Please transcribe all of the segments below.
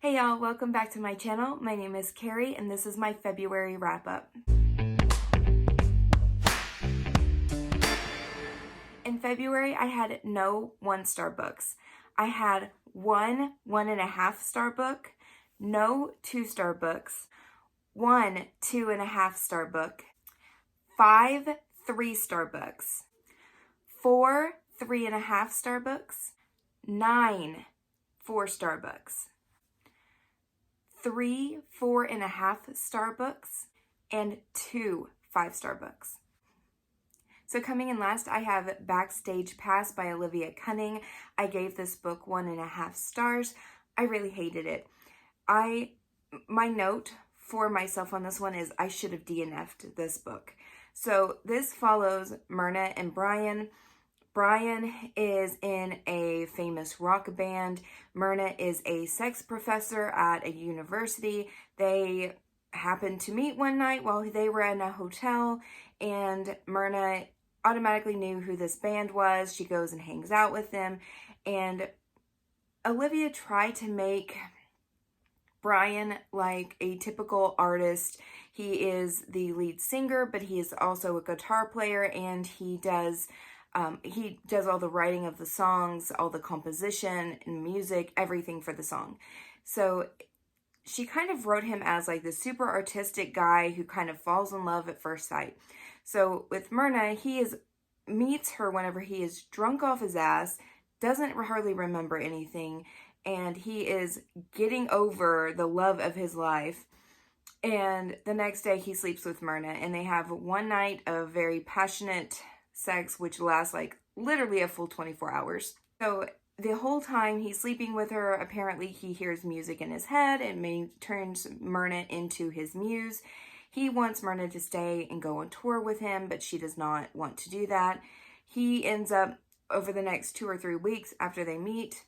Hey y'all, welcome back to my channel. My name is Carrie and this is my February wrap-up. In February, I had no 1-star books. I had one 1.5-star book, no 2-star books, one 2.5-star book, 5 3-star books, 4 3.5-star books, 9 4-star books, 3 4.5-star books, and 2 5-star books. So coming in last, I have Backstage Pass by Olivia Cunning. I gave this book 1.5 stars. I really hated it. My note for myself on this one is I should have DNF'd this book. So this follows Myrna and Brian. Brian is in a famous rock band. Myrna is a sex professor at a university. They happened to meet one night while they were in a hotel, and Myrna automatically knew who this band was. She goes and hangs out with them, and Olivia tried to make Brian like a typical artist. He is the lead singer, but he is also a guitar player, and he does all the writing of the songs, all the composition and music, everything for the song. So she kind of wrote him as like the super artistic guy who kind of falls in love at first sight. So with Myrna, he meets her whenever he is drunk off his ass, doesn't hardly remember anything, and he is getting over the love of his life. And the next day he sleeps with Myrna, and they have one night of very passionate sex, which lasts like literally a full 24 hours. So the whole time he's sleeping with her, apparently he hears music in his head and turns Myrna into his muse. He wants Myrna to stay and go on tour with him, but she does not want to do that. He ends up, over the next 2 or 3 weeks after they meet,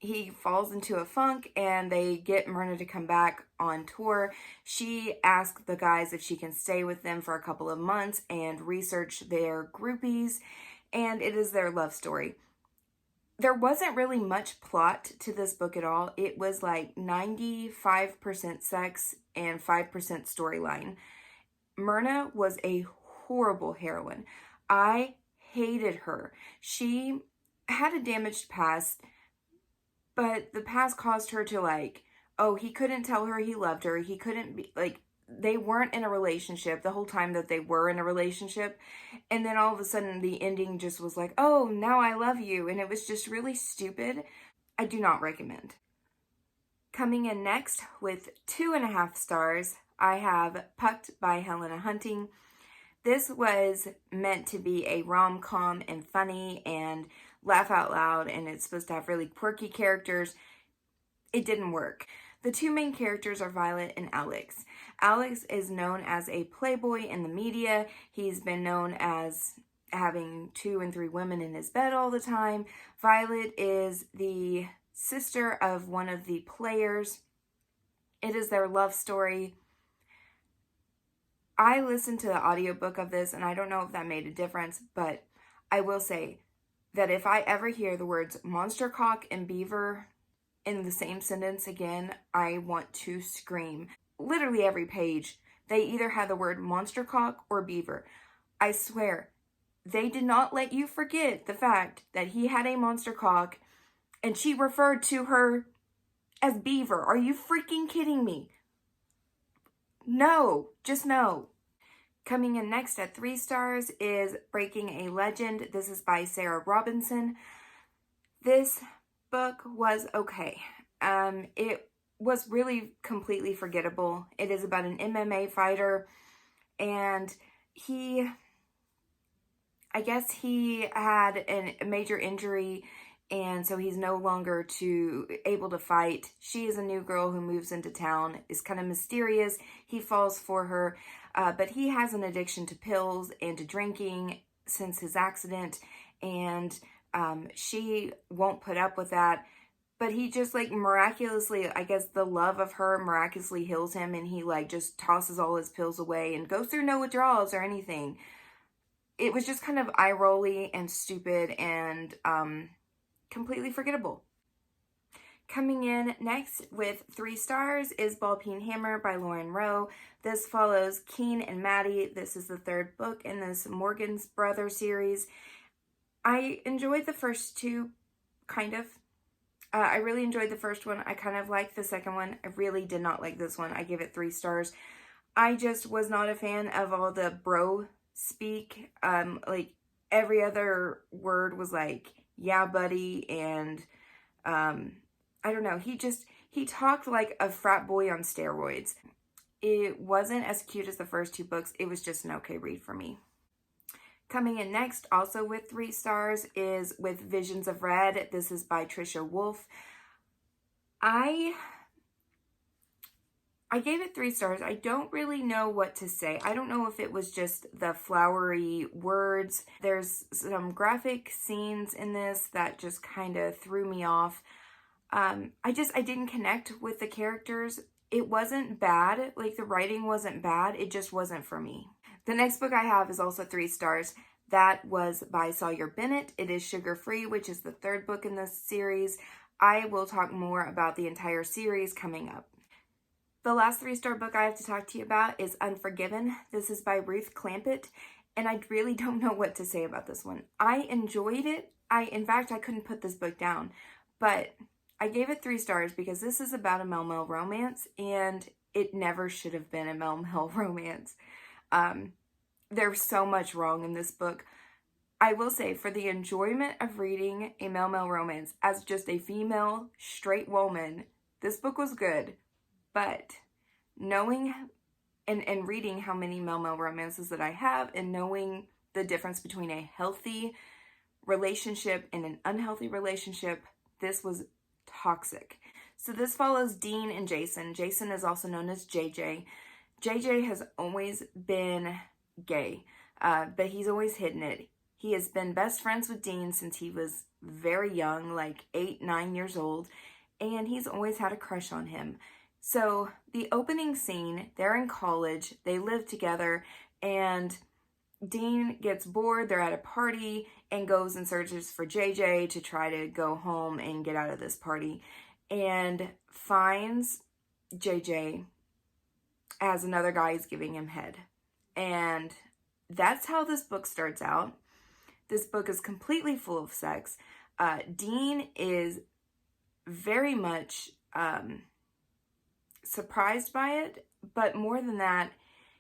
he falls into a funk and they get Myrna to come back on tour. She asks the guys if she can stay with them for a couple of months and research their groupies, and it is their love story. There wasn't really much plot to this book at all. It was like 95% sex and 5% storyline. Myrna was a horrible heroine. I hated her. She had a damaged past, but the past caused her to like, oh, he couldn't tell her he loved her. He couldn't be like, they weren't in a relationship the whole time that they were in a relationship. And then all of a sudden the ending just was like, oh, now I love you. And it was just really stupid. I do not recommend. Coming in next with 2.5 stars, I have Pucked by Helena Hunting. This was meant to be a rom-com and funny and laugh out loud, and it's supposed to have really quirky characters. It didn't work. The two main characters are Violet and Alex. Alex is known as a playboy in the media. He's been known as having 2 and 3 women in his bed all the time. Violet is the sister of one of the players. It is their love story. I listened to the audiobook of this, and I don't know if that made a difference, but I will say that if I ever hear the words monster cock and beaver in the same sentence again, I want to scream. Literally every page, they either had the word monster cock or beaver. I swear, they did not let you forget the fact that he had a monster cock and she referred to her as beaver. Are you freaking kidding me? No, just no. Coming in next at 3 stars is Breaking a Legend. This is by Sarah Robinson. This book was okay. It was really completely forgettable. It is about an MMA fighter, and I guess he had a major injury, and so he's no longer able to fight. She is a new girl who moves into town, is kind of mysterious. He falls for her, but he has an addiction to pills and to drinking since his accident, and she won't put up with that. But he just like miraculously, I guess the love of her miraculously heals him, and he like just tosses all his pills away and goes through no withdrawals or anything. It was just kind of eye-rolly and stupid and completely forgettable. Coming in next with 3 stars is Ballpeen Hammer by Lauren Rowe. This follows Keen and Maddie. This is the 3rd book in this Morgan's Brother series. I enjoyed the first 2, kind of. I really enjoyed the first one. I kind of liked the second one. I really did not like this one. I gave it 3 stars. I just was not a fan of all the bro speak. Like, every other word was like, yeah, buddy, and, I don't know. He talked like a frat boy on steroids. It wasn't as cute as the first 2 books. It was just an okay read for me. Coming in next, also with 3 stars, is with Visions of Red. This is by Trisha Wolfe. I gave it 3 stars. I don't really know what to say. I don't know if it was just the flowery words. There's some graphic scenes in this that just kind of threw me off. I didn't connect with the characters. It wasn't bad. Like, the writing wasn't bad. It just wasn't for me. The next book I have is also 3 stars. That was by Sawyer Bennett. It is Sugar Free, which is the 3rd book in this series. I will talk more about the entire series coming up. The last 3-star book I have to talk to you about is Unforgiven. This is by Ruth Clampett, and I really don't know what to say about this one. I enjoyed it. In fact, I couldn't put this book down, but I gave it 3 stars because this is about a male-male romance, and it never should have been a male-male romance. There's so much wrong in this book. I will say, for the enjoyment of reading a male-male romance as just a female, straight woman, this book was good. But knowing and reading how many male-male romances that I have, and knowing the difference between a healthy relationship and an unhealthy relationship, this was toxic. So this follows Dean and Jason. Jason is also known as JJ. JJ has always been gay, but he's always hidden it. He has been best friends with Dean since he was very young, like 8, 9 years old, and he's always had a crush on him. So the opening scene, they're in college, they live together, and Dean gets bored, they're at a party, and goes and searches for JJ to try to go home and get out of this party, and finds JJ as another guy is giving him head. And that's how this book starts out. This book is completely full of sex. Dean is very much surprised by it, but more than that,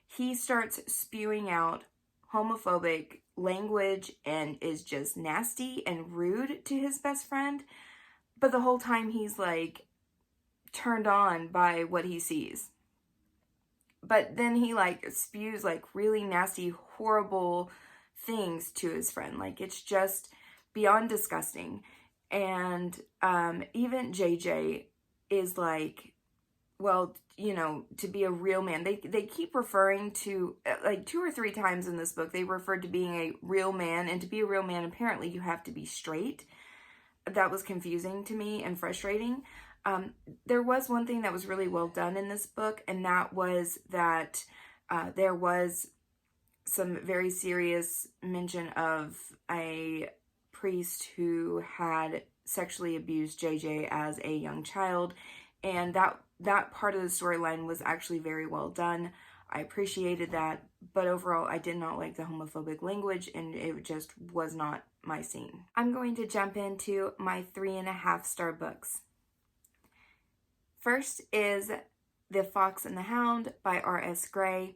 he starts spewing out homophobic language and is just nasty and rude to his best friend. But the whole time he's like turned on by what he sees. But then he like spews like really nasty, horrible things to his friend. Like, it's just beyond disgusting. And even JJ is like, well, you know, to be a real man. They keep referring to, like 2 or 3 times in this book, they referred to being a real man. And to be a real man, apparently you have to be straight. That was confusing to me and frustrating. There was one thing that was really well done in this book, and that was that there was some very serious mention of a priest who had sexually abused JJ as a young child, and that part of the storyline was actually very well done. I appreciated that, but overall I did not like the homophobic language, and it just was not my scene. I'm going to jump into my 3.5-star books. First is The Fox and the Hound by R.S. Gray.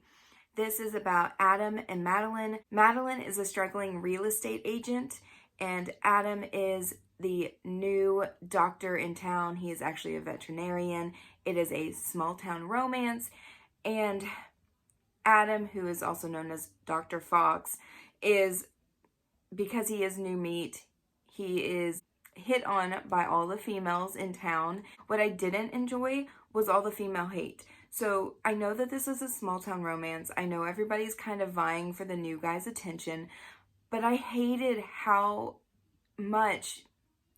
This is about Adam and Madeline. Madeline is a struggling real estate agent, and Adam is the new doctor in town. He is actually a veterinarian. It is a small town romance, and Adam, who is also known as Dr. Fox, is, because he is new meat, he is hit on by all the females in town. What I didn't enjoy was all the female hate. So I know that this is a small town romance. I know everybody's kind of vying for the new guy's attention, but I hated how much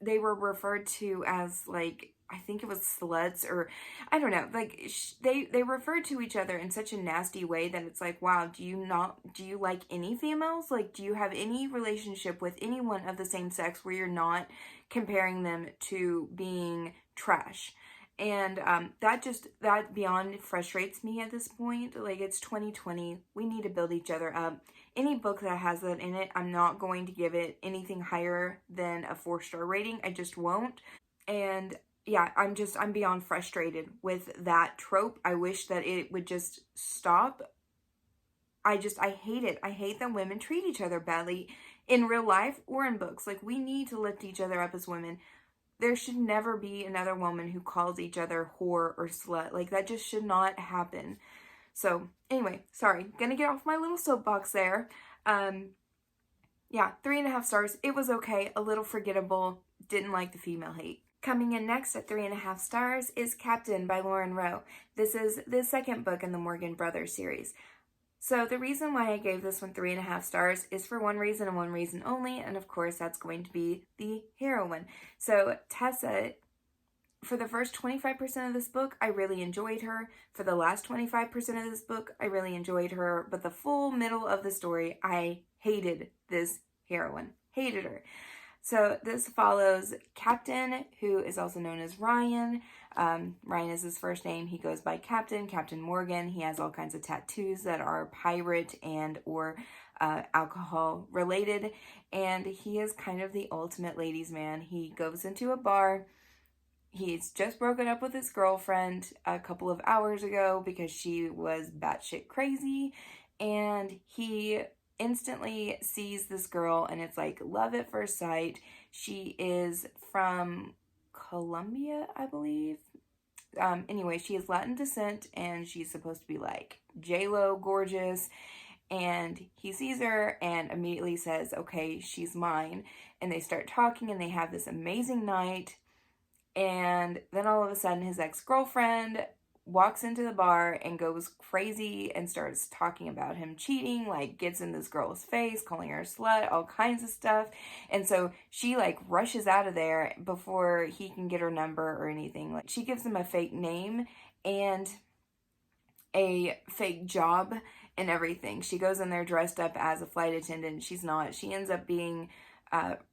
they were referred to as, like, I think it was sluts, or I don't know, like they referred to each other in such a nasty way that it's like, wow, do you like any females? Like, do you have any relationship with anyone of the same sex where you're not comparing them to being trash. And that beyond frustrates me at this point. Like, it's 2020. We need to build each other up. Any book that has that in it, I'm not going to give it anything higher than a 4-star rating. I just won't. And yeah, I'm beyond frustrated with that trope. I wish that it would just stop. I hate it. I hate that women treat each other badly in real life or in books. Like, we need to lift each other up as women. There should never be another woman who calls each other whore or slut. Like, that just should not happen. So, anyway, sorry. Gonna get off my little soapbox there. Yeah, 3.5 stars. It was okay. A little forgettable. Didn't like the female hate. Coming in next at 3.5 stars is Captain by Lauren Rowe. This is the second book in the Morgan Brothers series. So the reason why I gave this one 3.5 stars is for one reason and one reason only, and of course that's going to be the heroine. So Tessa, for the first 25% of this book, I really enjoyed her. For the last 25% of this book, I really enjoyed her. But the full middle of the story, I hated this heroine. Hated her. So this follows Captain, who is also known as Ryan. Ryan is his first name. He goes by Captain Morgan. He has all kinds of tattoos that are pirate and or alcohol related. And he is kind of the ultimate ladies' man. He goes into a bar. He's just broken up with his girlfriend a couple of hours ago because she was batshit crazy. And he instantly sees this girl, and it's like love at first sight. She is from Colombia, I believe. Anyway, she is Latin descent, and she's supposed to be like J-Lo gorgeous. And he sees her and immediately says, okay, she's mine. And they start talking, and they have this amazing night. And then all of a sudden, his ex-girlfriend walks into the bar and goes crazy and starts talking about him cheating, like gets in this girl's face, calling her a slut, all kinds of stuff. And so she like rushes out of there before he can get her number or anything. Like, she gives him a fake name and a fake job and everything. She goes in there dressed up as a flight attendant. She's not. She ends up being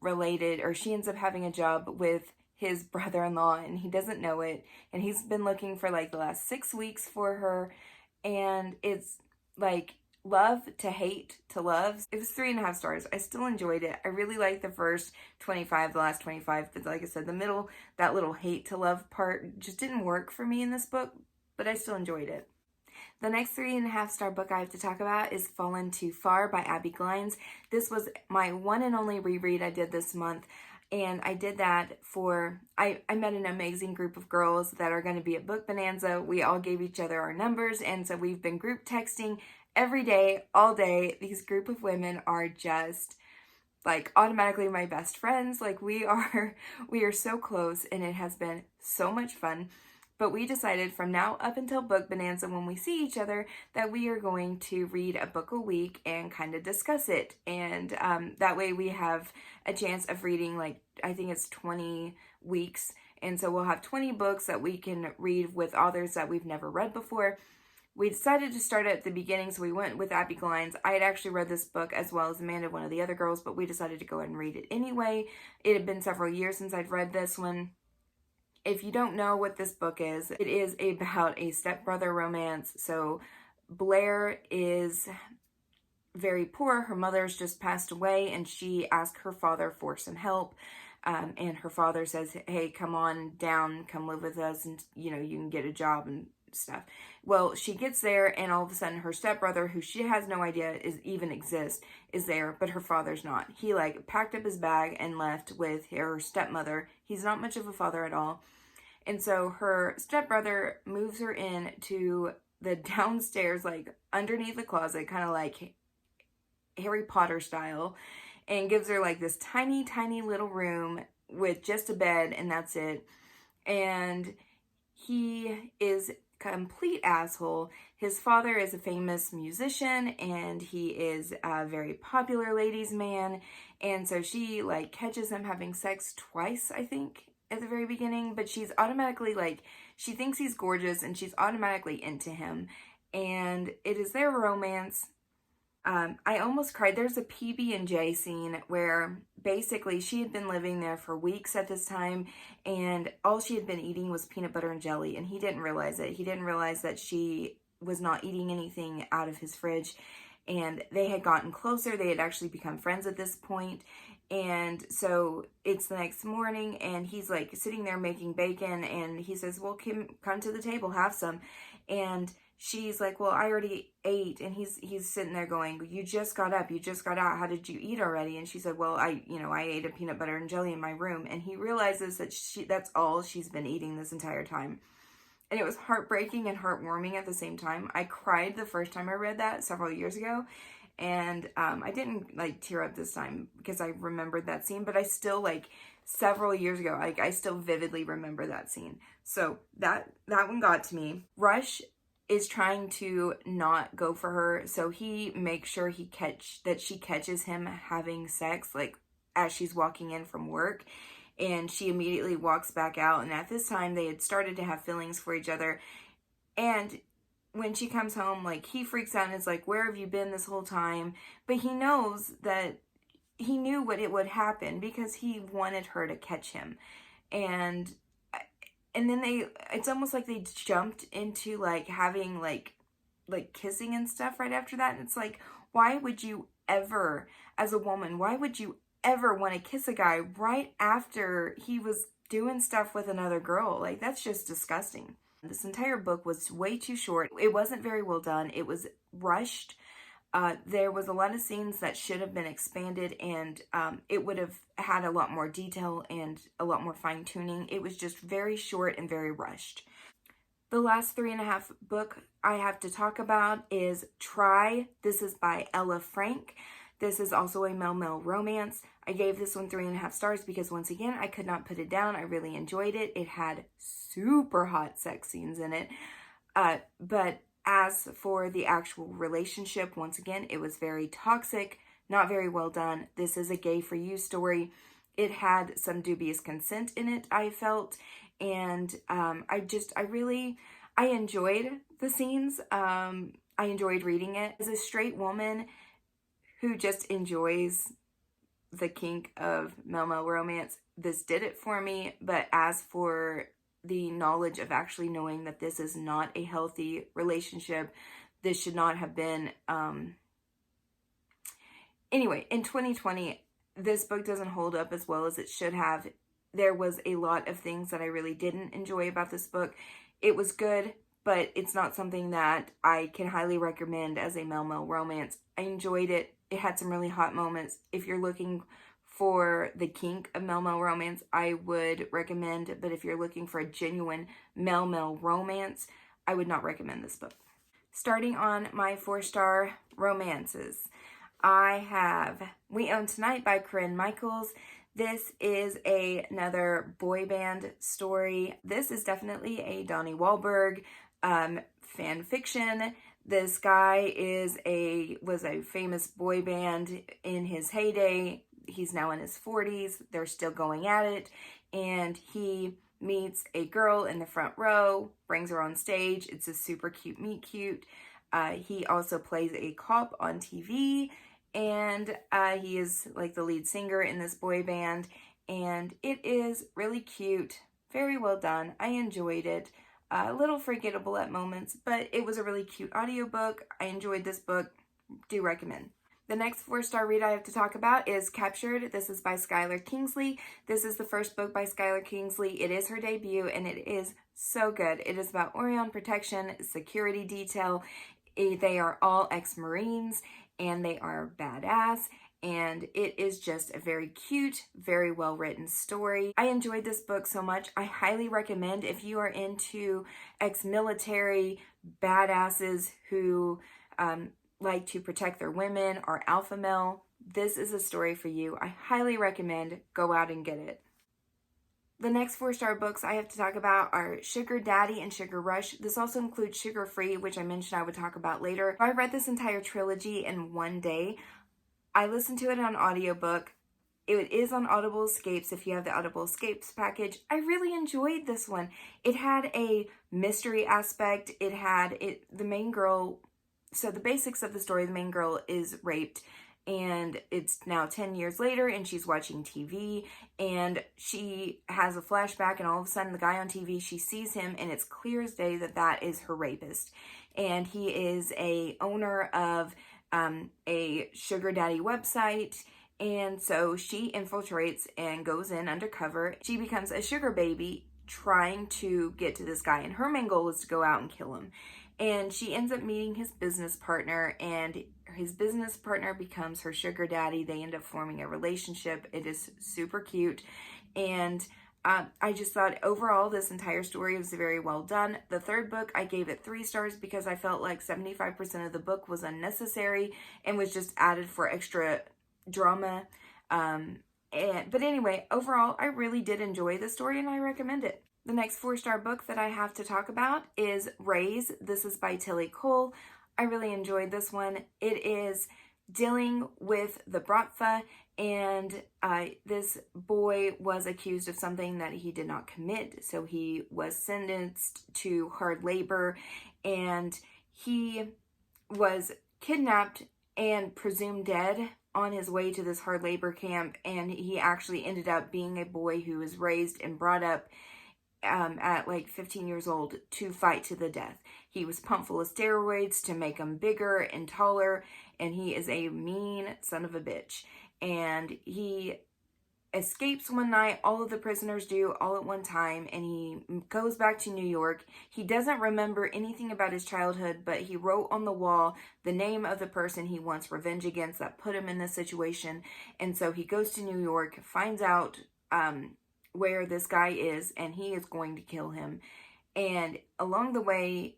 related, or she ends up having a job with his brother-in-law, and he doesn't know it, and he's been looking for like the last 6 weeks for her, and it's like love to hate to love. It was 3.5 stars. I still enjoyed it. I really liked the first 25, the last 25, but like I said, the middle, that little hate to love part just didn't work for me in this book, but I still enjoyed it. The next 3.5 star book I have to talk about is Fallen Too Far by Abby Glines. This was my one and only reread I did this month. And I did that for, I met an amazing group of girls that are going to be at Book Bonanza. We all gave each other our numbers, and so we've been group texting every day, all day. These group of women are just like automatically my best friends. Like, we are so close, and it has been so much fun. But we decided from now up until Book Bonanza, when we see each other, that we are going to read a book a week and kind of discuss it. And that way we have a chance of reading, like, I think it's 20 weeks. And so we'll have 20 books that we can read with authors that we've never read before. We decided to start at the beginning, so we went with Abby Glines. I had actually read this book as well as Amanda, one of the other girls, but we decided to go ahead and read it anyway. It had been several years since I'd read this one. If you don't know what this book is, it is about a stepbrother romance. So Blair is very poor. Her mother's just passed away, and she asked her father for some help. And her father says, hey, come on down, come live with us, and, you know, you can get a job and stuff. Well, she gets there, and all of a sudden her stepbrother, who she has no idea even exists, is there, but her father's not. He, like, packed up his bag and left with her stepmother. He's not much of a father at all. And so her stepbrother moves her in to the downstairs, like underneath the closet, kind of like Harry Potter style, and gives her like this tiny, tiny little room with just a bed, and that's it. And he is a complete asshole. His father is a famous musician, and he is a very popular ladies' man. And so she like catches him having sex twice, I think, at the very beginning, but she's automatically like, she thinks he's gorgeous, and she's automatically into him, and it is their romance. I almost cried. There's a PB&J scene where basically she had been living there for weeks at this time, and all she had been eating was peanut butter and jelly, and he didn't realize it. He didn't realize that she was not eating anything out of his fridge, and they had gotten closer. They had actually become friends at this point. And so it's the next morning, and he's like sitting there making bacon, and he says, well, Kim, come to the table, have some. And she's like, well, I already ate. And he's sitting there going, you just got up, you just got out, how did you eat already? And she said, well, I ate a peanut butter and jelly in my room. And he realizes that that's all she's been eating this entire time. And it was heartbreaking and heartwarming at the same time. I cried the first time I read that several years ago. And I didn't like tear up this time because I remembered that scene, but I still, like, several years ago, like, I still vividly remember that scene. So that one got to me. Rush is trying to not go for her, so he makes sure she catches him having sex, like, as she's walking in from work, and she immediately walks back out. And at this time, they had started to have feelings for each other, and when she comes home, like, he freaks out and is like, where have you been this whole time? But he knows that he knew what it would happen because he wanted her to catch him. And then it's almost like they jumped into, like, having, like kissing and stuff right after that. And it's like, why would you ever, as a woman, why would you ever want to kiss a guy right after he was doing stuff with another girl? Like, that's just disgusting. This entire book was way too short. It wasn't very well done. It was rushed. There was a lot of scenes that should have been expanded, and it would have had a lot more detail and a lot more fine-tuning. It was just very short and very rushed. The last 3.5 book I have to talk about is Try. This is by Ella Frank. This is also a male romance. I gave this one 3.5 stars because, once again, I could not put it down. I really enjoyed it. It had super hot sex scenes in it. But as for the actual relationship, once again, it was very toxic, not very well done. This is a gay for you story. It had some dubious consent in it, I felt. And I enjoyed the scenes. I enjoyed reading it. As a straight woman who just enjoys the kink of male romance, this did it for me. But as for the knowledge of actually knowing that this is not a healthy relationship, this should not have been, anyway, in 2020, this book doesn't hold up as well as it should have. There was a lot of things that I really didn't enjoy about this book. It was good, but it's not something that I can highly recommend as a male romance. I enjoyed it. It had some really hot moments. If you're looking for the kink of male romance, I would recommend, but if you're looking for a genuine male romance, I would not recommend this book. Starting on my 4-star romances, I have We Own Tonight by Corinne Michaels. This is another boy band story. This is definitely a Donnie Wahlberg fan fiction. This guy was a famous boy band in his heyday. He's now in his 40s. They're still going at it. And he meets a girl in the front row, brings her on stage. It's a super cute meet cute. He also plays a cop on TV. And he is like the lead singer in this boy band. And it is really cute. Very well done. I enjoyed it. A little forgettable at moments, but it was a really cute audiobook. I enjoyed this book. Do recommend. The next 4-star read I have to talk about is Captured. This is by Skylar Kingsley. This is the first book by Skylar Kingsley. It is her debut, and it is so good. It is about Orion Protection, security detail. They are all ex-Marines, and they are badass. And it is just a very cute, very well-written story. I enjoyed this book so much. I highly recommend if you are into ex-military badasses who like to protect their women or alpha male, this is a story for you. I highly recommend go out and get it. The next 4-star books I have to talk about are Sugar Daddy and Sugar Rush. This also includes Sugar Free, which I mentioned I would talk about later. I read this entire trilogy in one day. I listened to it on audiobook. It is on Audible Escapes if you have the Audible Escapes package. I really enjoyed this one. It had a mystery aspect. The main girl So the basics of the story, the main girl is raped, and it's now 10 years later, and she's watching TV, and she has a flashback, and all of a sudden the guy on TV, she sees him, and it's clear as day that that is her rapist. And he is a owner of a sugar daddy website, and so she infiltrates and goes in undercover. She becomes a sugar baby trying to get to this guy, and her main goal is to go out and kill him. And she ends up meeting his business partner, and his business partner becomes her sugar daddy. They end up forming a relationship. It is super cute. And I just thought overall this entire story was very well done. The third book, I gave it 3 stars because I felt like 75% of the book was unnecessary and was just added for extra drama. But anyway, overall, I really did enjoy the story and I recommend it. The next 4-star book that I have to talk about is Raze. This is by Tilly Cole. I really enjoyed this one. It is dealing with the Bratva, and this boy was accused of something that he did not commit. So he was sentenced to hard labor, and he was kidnapped and presumed dead on his way to this hard labor camp, and he actually ended up being a boy who was raised and brought up at like 15 years old to fight to the death. He was pumped full of steroids to make him bigger and taller, and he is a mean son of a bitch. And he escapes one night, all of the prisoners do, all at one time, and he goes back to New York. He doesn't remember anything about his childhood, but he wrote on the wall the name of the person he wants revenge against that put him in this situation. And so he goes to New York, finds out where this guy is, and he is going to kill him. And along the way,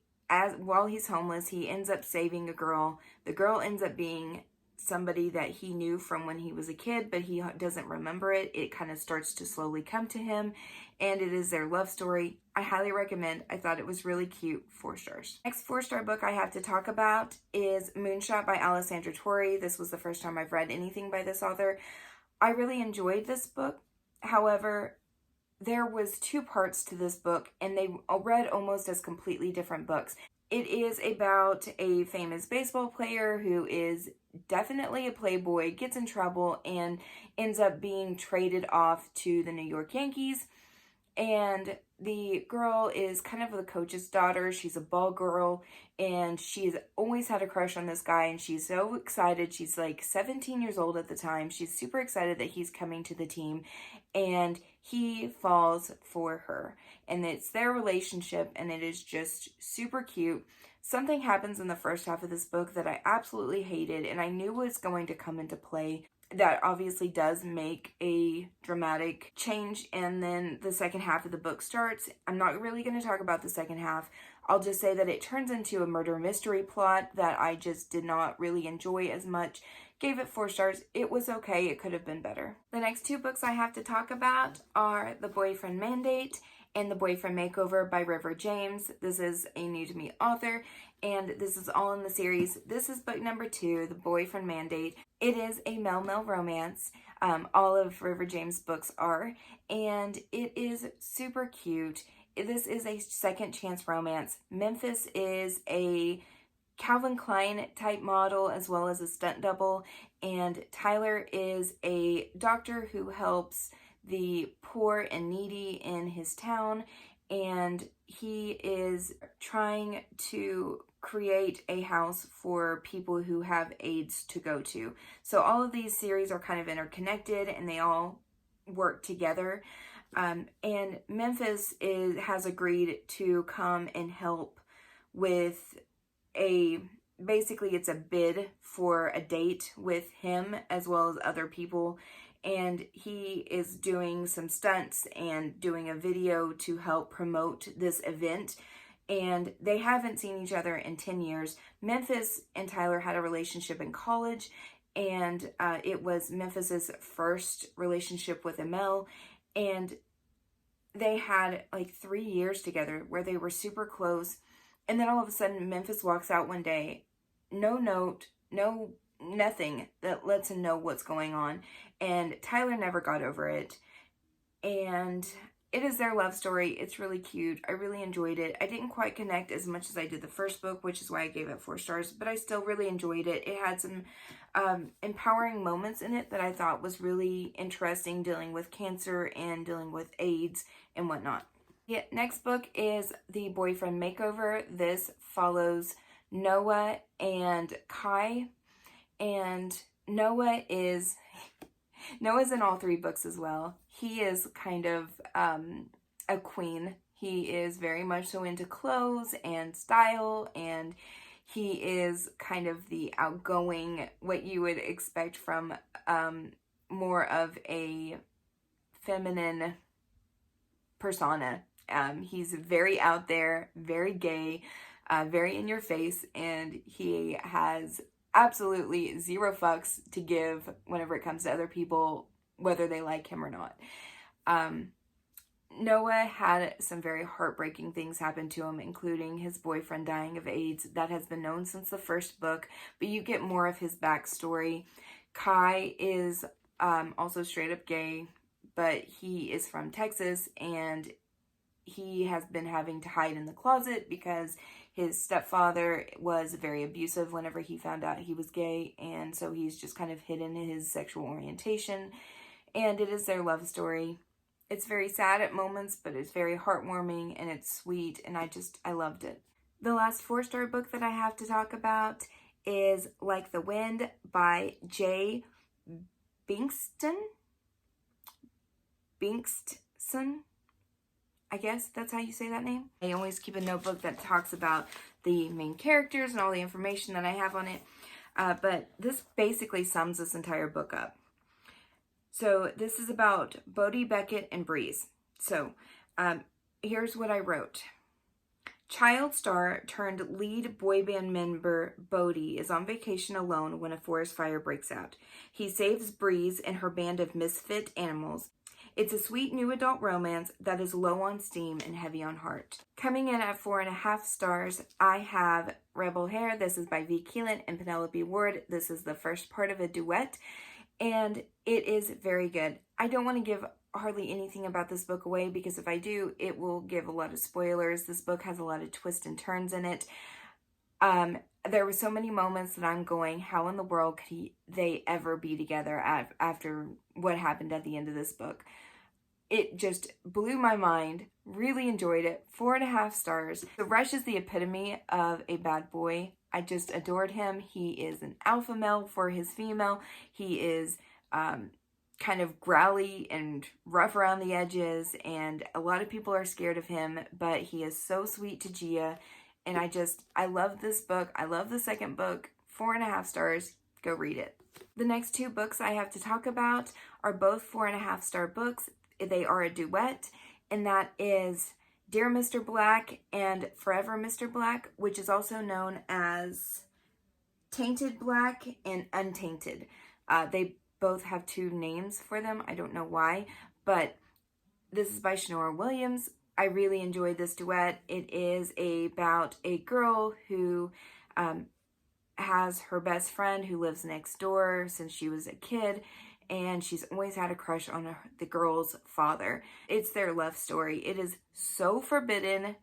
while he's homeless, he ends up saving a girl. The girl ends up being somebody that he knew from when he was a kid, but he doesn't remember it. It kind of starts to slowly come to him, and it is their love story. I highly recommend. I thought it was really cute. 4 stars. Next 4-star book I have to talk about is Moonshot by Alessandra Torre. This was the first time I've read anything by this author. I really enjoyed this book. However, there was 2 parts to this book, and they read almost as completely different books. It is about a famous baseball player who is definitely a playboy, gets in trouble, and ends up being traded off to the New York Yankees. And the girl is kind of the coach's daughter. She's a ball girl, and she's always had a crush on this guy, and she's so excited. She's like 17 years old at the time. She's super excited that he's coming to the team, and he falls for her. And it's their relationship, and it is just super cute. Something happens in the first half of this book that I absolutely hated, and I knew was going to come into play. That obviously does make a dramatic change, and then the second half of the book starts. I'm not really going to talk about the second half. I'll just say that it turns into a murder mystery plot that I just did not really enjoy as much. Gave it 4 stars. It was okay. It could have been better. The next 2 books I have to talk about are The Boyfriend Mandate and The Boyfriend Makeover by River James. This is a new to me author, and this is all in the series. This is book number 2, The Boyfriend Mandate. It is a male-male romance. All of River James' books are, and it is super cute. This is a second chance romance. Memphis is a Calvin Klein type model as well as a stunt double, and Tyler is a doctor who helps the poor and needy in his town, and he is trying to create a house for people who have AIDS to go to. So all of these series are kind of interconnected, and they all work together. And Memphis has agreed to come and help with basically it's a bid for a date with him as well as other people. And he is doing some stunts and doing a video to help promote this event. And they haven't seen each other in 10 years. Memphis and Tyler had a relationship in college, and it was Memphis's first relationship with Amel. And they had like 3 years together where they were super close. And then all of a sudden, Memphis walks out one day, no note, no nothing that lets him know what's going on. And Tyler never got over it. And It is their love story. It's really cute. I really enjoyed it. I didn't quite connect as much as I did the first book, which is why I gave it 4 stars, but I still really enjoyed it. It had some empowering moments in it that I thought was really interesting, dealing with cancer and dealing with AIDS and whatnot. The next book is The Boyfriend Makeover. This follows Noah and Kai, and Noah's in all 3 books as well. He is kind of a queen. He is very much so into clothes and style, and he is kind of the outgoing, what you would expect from more of a feminine persona. He's very out there, very gay, very in your face, and he has absolutely 0 fucks to give whenever it comes to other people, whether they like him or not. Noah had some very heartbreaking things happen to him, including his boyfriend dying of AIDS. That has been known since the first book, but you get more of his backstory. Kai is also straight up gay, but he is from Texas, and he has been having to hide in the closet because his stepfather was very abusive whenever he found out he was gay, and so he's just kind of hidden his sexual orientation, and it is their love story. It's very sad at moments, but it's very heartwarming, and it's sweet, and I loved it. The last 4-star book that I have to talk about is Like the Wind by J. Binkston. I guess that's how you say that name. I always keep a notebook that talks about the main characters and all the information that I have on it. But this basically sums this entire book up. So this is about Bodie, Beckett, and Breeze. So here's what I wrote. Child star turned lead boy band member Bodie is on vacation alone when a forest fire breaks out. He saves Breeze and her band of misfit animals. It's a sweet new adult romance that is low on steam and heavy on heart. Coming in at 4.5 stars, I have Rebel Hair. This is by V. Keelan and Penelope Ward. This is the first part of a duet, and it is very good. I don't want to give hardly anything about this book away, because if I do, it will give a lot of spoilers. This book has a lot of twists and turns in it. There were so many moments that I'm going, how in the world could they ever be together after what happened at the end of this book? It just blew my mind. Really enjoyed it. 4.5 stars. The Rush is the epitome of a bad boy. I just adored him. He is an alpha male for his female. He is kind of growly and rough around the edges, and a lot of people are scared of him, but he is so sweet to Gia, and I love this book. I love the second book. 4.5 stars. Go read it. The next 2 books I have to talk about are both 4.5 star books. They are a duet, and that is Dear Mr. Black and Forever Mr. Black, which is also known as Tainted Black and Untainted. They both have 2 names for them. I don't know why, but this is by Shanora Williams. I really enjoyed this duet. It is about a girl who has her best friend who lives next door since she was a kid, and she's always had a crush on the girl's father. It's their love story. It is so forbidden.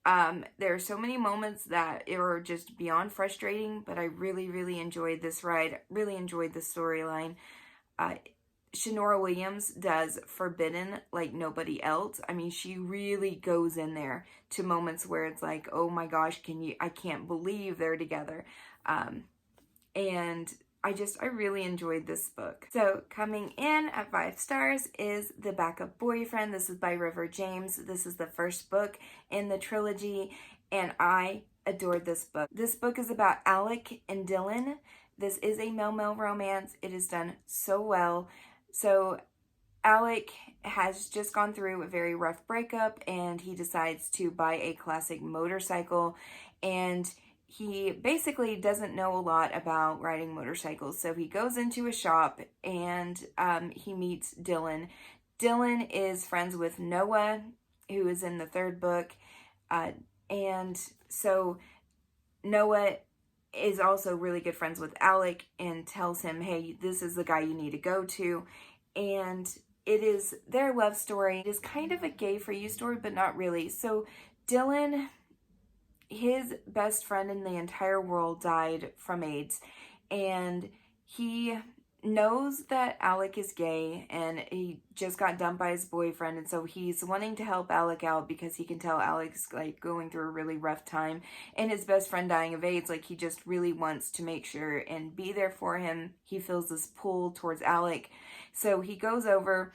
There are so many moments that are just beyond frustrating, but I really, really enjoyed this ride. Really enjoyed the storyline. Shanora Williams does forbidden like nobody else. I mean, she really goes in there to moments where it's like, oh my gosh, I can't believe they're together. And I really enjoyed this book. So coming in at 5 stars is The Backup Boyfriend. This is by River James. This is the first book in the trilogy, and I adored this book. This book is about Alec and Dylan. This is a male-male romance. It is done so well. So Alec has just gone through a very rough breakup, and he decides to buy a classic motorcycle, and he basically doesn't know a lot about riding motorcycles. So he goes into a shop, and he meets Dylan. Dylan is friends with Noah, who is in the 3rd book. And so Noah is also really good friends with Alec and tells him, hey, this is the guy you need to go to. And it is their love story. It is kind of a gay for you story, but not really. So Dylan, his best friend in the entire world, died from AIDS, and he knows that Alec is gay, and he just got dumped by his boyfriend, and so he's wanting to help Alec out because he can tell Alec's like going through a really rough time, and his best friend dying of AIDS. Like, he just really wants to make sure and be there for him. He feels this pull towards Alec, so he goes over.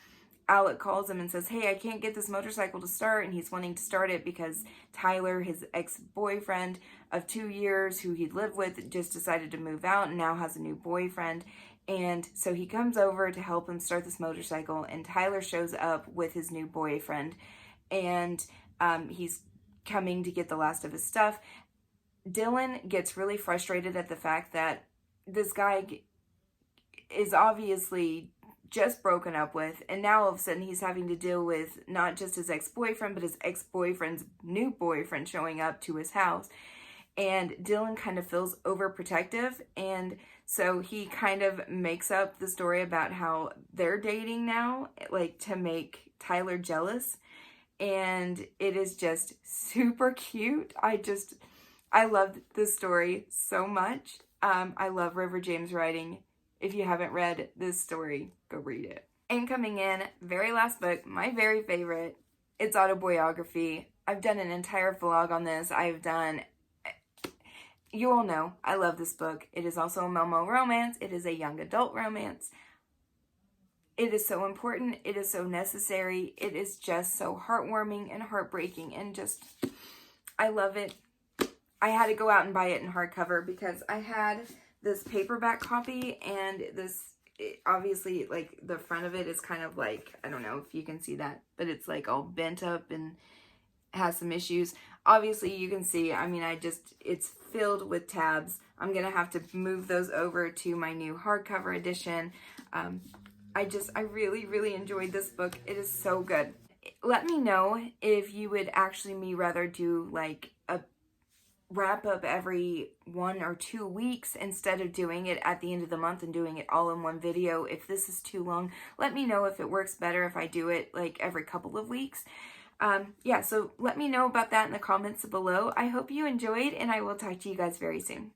Alec calls him and says, hey, I can't get this motorcycle to start, and he's wanting to start it because Tyler, his ex-boyfriend of 2 years who he'd lived with, just decided to move out and now has a new boyfriend. And so he comes over to help him start this motorcycle, and Tyler shows up with his new boyfriend, and he's coming to get the last of his stuff. Dylan gets really frustrated at the fact that this guy is obviously just broken up with, and now all of a sudden he's having to deal with not just his ex-boyfriend, but his ex-boyfriend's new boyfriend showing up to his house. And Dylan kind of feels overprotective, and so he kind of makes up the story about how they're dating now, like to make Tyler jealous. And it is just super cute. I love this story so much. I love River James writing. If you haven't read this story, go read it. And coming in, very last book, my very favorite, it's Autobiography. I've done an entire vlog on this. You all know, I love this book. It is also a Momo romance. It is a young adult romance. It is so important. It is so necessary. It is just so heartwarming and heartbreaking, and just, I love it. I had to go out and buy it in hardcover because I had this paperback copy, and obviously, like, the front of it is kind of like, I don't know if you can see that, but it's like all bent up and has some issues. Obviously, you can see, I mean, it's filled with tabs. I'm going to have to move those over to my new hardcover edition. I really, really enjoyed this book. It is so good. Let me know if you would actually rather do like a wrap up every 1 or 2 weeks instead of doing it at the end of the month and doing it all in one video. If this is too long, let me know if it works better if I do it like every couple of weeks. Yeah, so let me know about that in the comments below. I hope you enjoyed, and I will talk to you guys very soon.